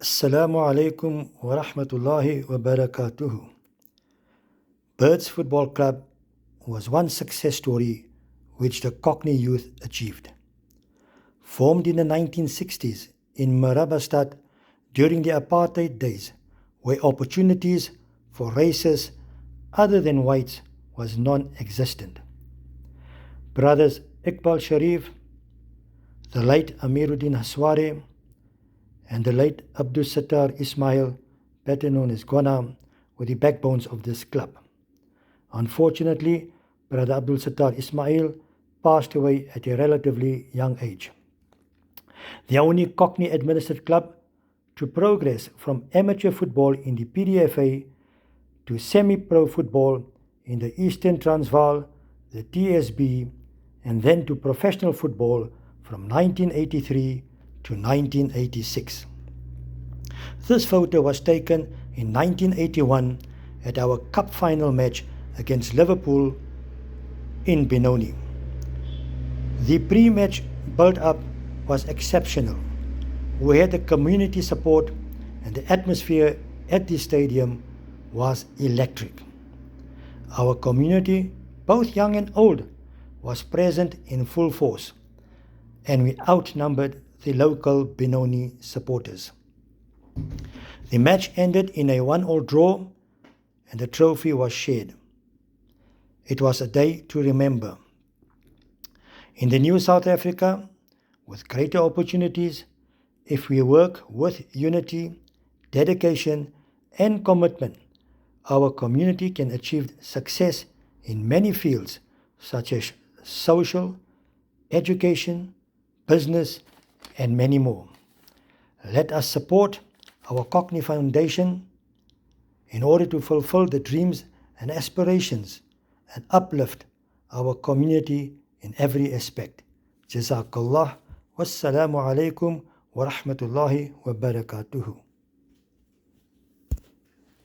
Assalamu alaikum wa rahmatullahi wa barakatuhu. Birds Football Club was one success story which the Cockney youth achieved. Formed in the 1960s in Marabastad during the apartheid days, where opportunities for races other than whites was non-existent. Brothers Iqbal Sharif, the late Amiruddin Hasware, and the late Abdul Sattar Ismail, better known as Gwana, were the backbones of this club. Unfortunately, Brother Abdul Sattar Ismail passed away at a relatively young age. The only Cockney-administered club to progress from amateur football in the PDFA to semi-pro football in the Eastern Transvaal, the TSB, and then to professional football from 1983 to 1986. This photo was taken in 1981 at our cup final match against Liverpool in Benoni. The pre-match build-up was exceptional. We had the community support and the atmosphere at the stadium was electric. Our community, both young and old, was present in full force, and we outnumbered the local Benoni supporters. The match ended in a 1-1 draw and the trophy was shared. It was a day to remember. In the new South Africa, with greater opportunities, if we work with unity, dedication and commitment, our community can achieve success in many fields such as social, education, business and many more. Let us support our Cockney Foundation in order to fulfill the dreams and aspirations and uplift our community in every aspect. Jazakallah. Wassalamu alaikum wa rahmatullahi wa barakatuhu.